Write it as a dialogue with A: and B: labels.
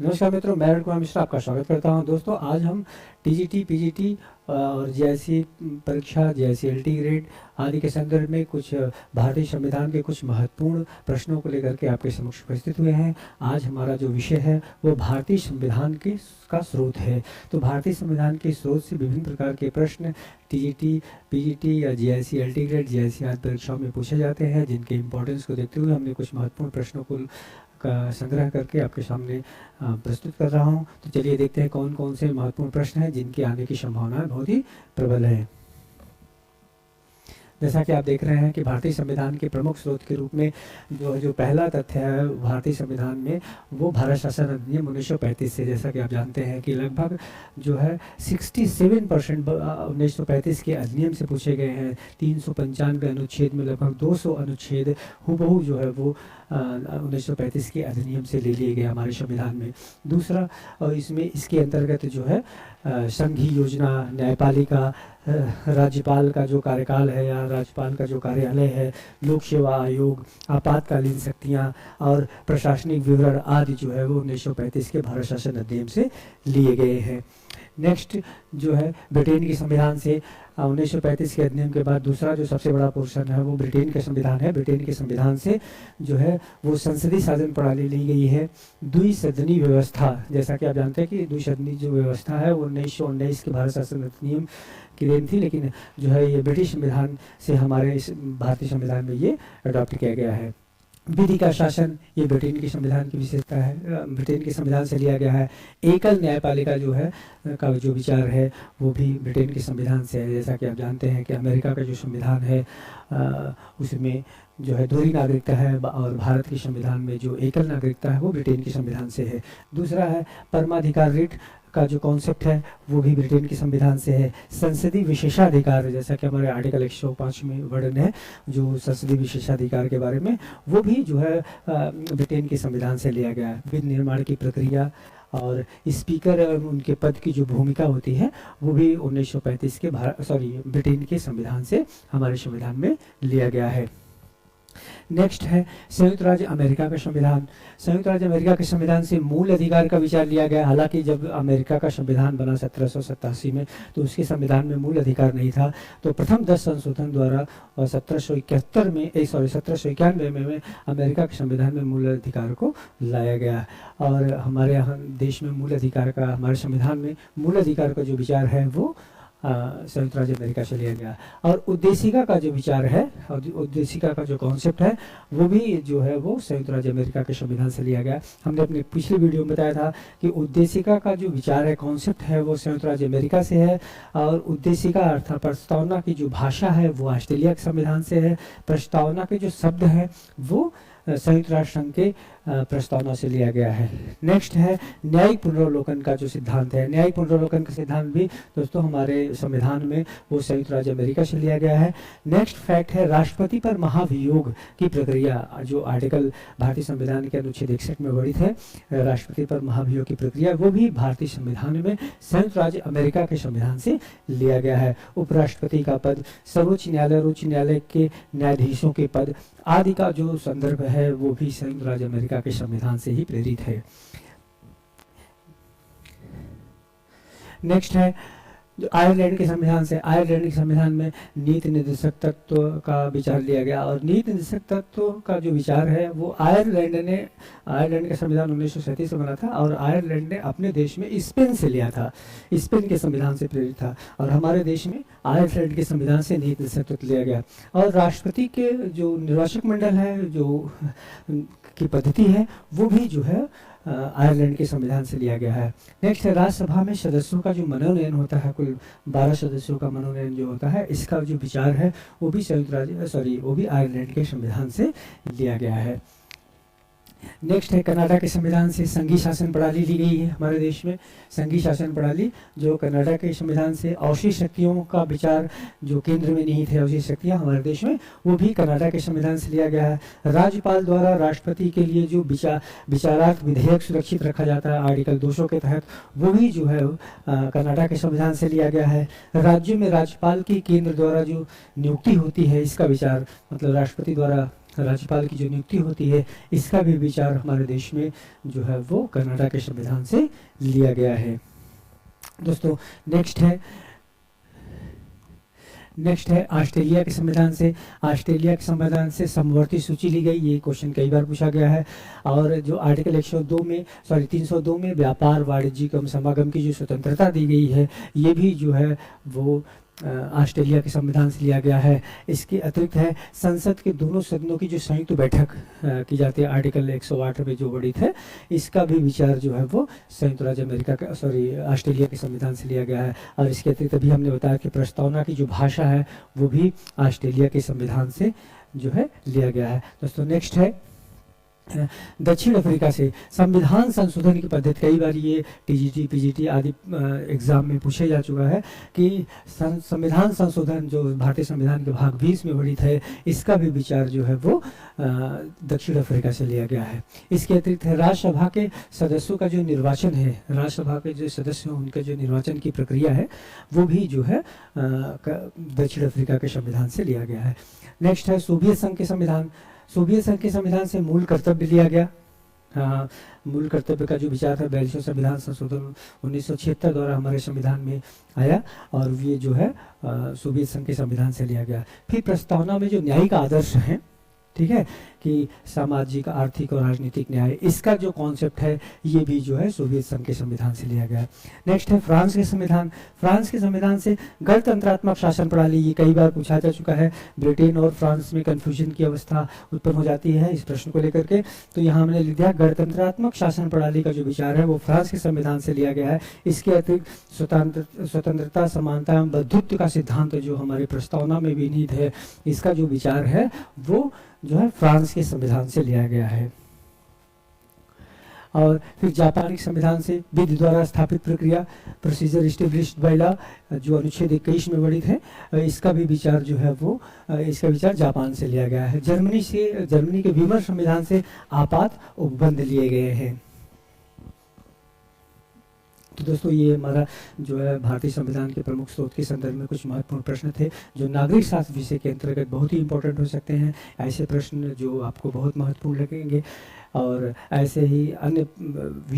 A: नमस्कार मित्रों, मैं अरुण कुमार मिश्रा आपका स्वागत करता हूं। दोस्तों, आज हम टीजीटी, पीजीटी और जेआईसी परीक्षा, जेआईसी एलटी ग्रेड आदि के संदर्भ में कुछ भारतीय संविधान के कुछ महत्वपूर्ण प्रश्नों को लेकर के आपके समक्ष उपस्थित हुए हैं। आज हमारा जो विषय है वो भारतीय संविधान के का स्रोत है। तो भारतीय संविधान के स्रोत से विभिन्न प्रकार के प्रश्न टीजीटी, पीजीटी या जेआईसी एलटी ग्रेड, जेआईसी आदि परीक्षाओं में पूछे जाते हैं, जिनके इंपॉर्टेंस को देखते हुए हमने कुछ महत्वपूर्ण प्रश्नों को का संग्रह करके आपके सामने प्रस्तुत कर रहा हूं। तो चलिए देखते हैं कौन कौन से महत्वपूर्ण प्रश्न हैं जिनके आने की संभावना बहुत ही प्रबल है। जैसा कि आप देख रहे हैं कि भारतीय संविधान के प्रमुख स्रोत के रूप में जो पहला तथ्य है भारतीय संविधान में, वो भारत शासन अधिनियम 1935 से, जैसा कि आप जानते हैं कि लगभग जो है 67% 1935 के अधिनियम से पूछे गए हैं। 395 अनुच्छेद में लगभग 200 अनुच्छेद हूबहू जो है वो 1935 के अधिनियम से ले लिए गए हमारे संविधान में। दूसरा, और इसमें इसके अंतर्गत जो है संघीय योजना, न्यायपालिका, राज्यपाल का जो कार्यकाल है या राज्यपाल का जो कार्यालय है, लोक सेवा आयोग, आपातकालीन शक्तियाँ और प्रशासनिक विवरण आदि जो है वो 1935 के भारत शासन अधिनियम से लिए गए हैं। नेक्स्ट जो है ब्रिटेन के संविधान से 1935 के अधिनियम के बाद दूसरा जो सबसे बड़ा पोर्शन है वो ब्रिटेन के संविधान है। ब्रिटेन के संविधान से जो है वो संसदीय शासन प्रणाली ली गई है। द्विसदनी व्यवस्था, जैसा कि आप जानते हैं कि द्विसदनी जो व्यवस्था है वो 1919 के भारत शासन अधिनियम की देन थी, लेकिन जो है ये ब्रिटिश संविधान से हमारे इस भारतीय संविधान में ये अडॉप्ट किया गया है। विधि का शासन, ये ब्रिटेन के संविधान की विशेषता है, ब्रिटेन के संविधान से लिया गया है। एकल न्यायपालिका जो है का जो विचार है वो भी ब्रिटेन के संविधान से है। जैसा कि आप जानते हैं कि अमेरिका का जो संविधान है उसमें जो है दोहरी नागरिकता है, और भारत के संविधान में जो एकल नागरिकता है वो ब्रिटेन के संविधान से है। दूसरा है परमाधिकार रिट का जो कॉन्सेप्ट है वो भी ब्रिटेन के संविधान से है। संसदीय विशेषाधिकार, जैसा कि हमारे आर्टिकल 105 में वर्णन है जो संसदीय विशेषाधिकार के बारे में, वो भी जो है ब्रिटेन के संविधान से लिया गया है। विधि निर्माण की प्रक्रिया और स्पीकर उनके पद की जो भूमिका होती है वो भी 1935 के ब्रिटेन के संविधान से हमारे संविधान में लिया गया है। नेक्स्ट है संयुक्त राज्य अमेरिका का संविधान। संयुक्त राज्य अमेरिका के संविधान से मूल अधिकार का विचार लिया गया। हालांकि जब अमेरिका का संविधान बना 1787 में तो उसके संविधान में मूल अधिकार नहीं था। तो प्रथम 10 संशोधन द्वारा और 1791 में अमेरिका के संविधान में मूल अधिकार को लाया गया। और हमारे यहाँ देश में मूल अधिकार का, हमारे संविधान में मूल अधिकार का जो विचार है वो संयुक्त राज्य अमेरिका से लिया गया। और उद्देशिका का जो विचार है और उद्देशिका का जो कॉन्सेप्ट है वो भी जो है वो संयुक्त राज्य अमेरिका के संविधान से लिया गया। हमने अपने पिछले वीडियो में बताया था कि उद्देशिका का जो विचार है, कॉन्सेप्ट है, वो संयुक्त राज्य अमेरिका से है। और उद्देशिका अर्थात प्रस्तावना की जो भाषा है वो ऑस्ट्रेलिया के संविधान से है। प्रस्तावना के जो शब्द है वो संयुक्त राष्ट्र संघ के प्रस्तावना से लिया गया है। नेक्स्ट है न्यायिक पुनरावलोकन का जो सिद्धांत है। न्यायिक पुनरावलोकन का सिद्धांत भी दोस्तों हमारे संविधान में वो संयुक्त राज्य अमेरिका से लिया गया है। नेक्स्ट फैक्ट है राष्ट्रपति पर महाभियोग की प्रक्रिया, जो आर्टिकल भारतीय संविधान के अनुच्छेद 61 में वर्णित है, राष्ट्रपति पर महाभियोग की प्रक्रिया, वो भी भारतीय संविधान में संयुक्त राज्य अमेरिका के संविधान से लिया गया है। उपराष्ट्रपति का पद, सर्वोच्च न्यायालय और उच्च न्यायालय के न्यायाधीशों के पद आदि का जो संदर्भ है वो भी संयुक्त राज्य अमेरिका के संविधान से ही प्रेरित है। नेक्स्ट है जो आयरलैंड के संविधान से। आयरलैंड के संविधान में नीति निर्देशक तत्व का विचार लिया गया। और नीति निर्देशक तत्व का जो विचार है वो आयरलैंड का संविधान 1937 में बना था और आयरलैंड ने अपने देश में स्पेन से लिया था, स्पेन के संविधान से प्रेरित था। और हमारे देश में आयरलैंड के संविधान से नीति निर्देशक तत्व लिया गया। और राष्ट्रपति के जो निर्वाचक मंडल है, जो की पद्धति है, वो भी जो है आयरलैंड के संविधान से लिया गया है। नेक्स्ट है राज्यसभा में सदस्यों का जो मनोनयन होता है, कुल 12 सदस्यों का मनोनयन जो होता है, इसका जो विचार है वो भी वो भी आयरलैंड के संविधान से लिया गया है। नेक्स्ट है कनाडा के संविधान से संघीय शासन प्रणाली ली गई है हमारे देश में। संघीय शासन प्रणाली जो कनाडा के संविधान से, औषधि शक्तियों का विचार जो केंद्र में निहित है, औषधि शक्तियाँ हमारे देश में, वो भी कनाडा के संविधान से लिया गया है। राज्यपाल द्वारा राष्ट्रपति के लिए जो विचारार्थ विधेयक सुरक्षित रखा जाता है आर्टिकल 200 के तहत, वो भी जो है कनाडा के संविधान से लिया गया है। राज्यों में राज्यपाल की केंद्र द्वारा जो नियुक्ति होती है, इसका विचार मतलब राष्ट्रपति द्वारा राज्यपाल की जो नियुक्ति होती है, इसका भी विचार हमारे देश में जो है वो कनाडा के संविधान से लिया गया है। दोस्तों नेक्स्ट है ऑस्ट्रेलिया के संविधान से। ऑस्ट्रेलिया के संविधान से समवर्ती सूची ली गई, ये क्वेश्चन कई बार पूछा गया है। और जो आर्टिकल 302 में व्यापार, वाणिज्य एवं समागम की जो स्वतंत्रता दी गई है, ये भी जो है वो ऑस्ट्रेलिया के संविधान से लिया गया है। इसके अतिरिक्त है संसद के दोनों सदनों की जो संयुक्त बैठक की जाती है, आर्टिकल 108 में जो वर्णित है, इसका भी विचार जो है वो संयुक्त राज्य अमेरिका का ऑस्ट्रेलिया के संविधान से लिया गया है। और इसके अतिरिक्त अभी हमने बताया कि प्रस्तावना की जो भाषा है वो भी ऑस्ट्रेलिया के संविधान से जो है लिया गया है। दोस्तों नेक्स्ट है दक्षिण अफ्रीका से संविधान संशोधन की पद्धति। कई बार ये टीजीटी पीजीटी आदि एग्जाम में पूछा जा चुका है कि संविधान संशोधन जो भारतीय संविधान के भाग 20 में वर्णित है, इसका भी विचार जो है वो दक्षिण अफ्रीका से लिया गया है। इसके अतिरिक्त राज्यसभा के सदस्यों का जो निर्वाचन है, राज्यसभा के जो सदस्य हैं उनके जो निर्वाचन की प्रक्रिया है, वो भी जो है दक्षिण अफ्रीका के संविधान से लिया गया है। नेक्स्ट है सोवियत संघ के संविधान। सोवियत संघ के संविधान से मूल कर्तव्य लिया गया। मूल कर्तव्य का जो विचार था 42वां संविधान संशोधन 1976 द्वारा हमारे संविधान में आया, और ये जो है सोवियत संघ के संविधान से लिया गया। फिर प्रस्तावना में जो न्यायिक आदर्श हैं, ठीक है, कि सामाजिक, आर्थिक और राजनीतिक न्याय, इसका जो कॉन्सेप्ट है ये भी जो है सोवियत संघ के संविधान से लिया गया। नेक्स्ट है फ्रांस के संविधान। फ्रांस के संविधान से गणतंत्रात्मक शासन प्रणाली, ये कई बार पूछा जा चुका है। ब्रिटेन और फ्रांस में कन्फ्यूजन की अवस्था उत्पन्न हो जाती है इस प्रश्न को लेकर के, तो यहाँ हमने लिख दिया गणतंत्रात्मक शासन प्रणाली का जो विचार है वो फ्रांस के संविधान से लिया गया है। इसके अतिरिक्त स्वतंत्रता, समानता एवं बंधुत्व का सिद्धांत जो हमारी प्रस्तावना में भी निहित है, इसका जो विचार है वो जो है फ्रांस के संविधान से लिया गया है। और फिर जापान के संविधान से विधि द्वारा स्थापित प्रक्रिया, प्रोसीजर एस्टेब्लिश्ड बाय लॉ, जो अनुच्छेद 21 में वर्णित है, इसका भी विचार जो है वो इसका विचार जापान से लिया गया है। जर्मनी के वीमर संविधान से आपात उपबंध लिए गए हैं। तो दोस्तों ये हमारा जो है भारतीय संविधान के प्रमुख स्रोत के संदर्भ में कुछ महत्वपूर्ण प्रश्न थे जो नागरिक शास्त्र विषय के अंतर्गत बहुत ही इंपॉर्टेंट हो सकते हैं। ऐसे प्रश्न जो आपको बहुत महत्वपूर्ण लगेंगे, और ऐसे ही अन्य विषय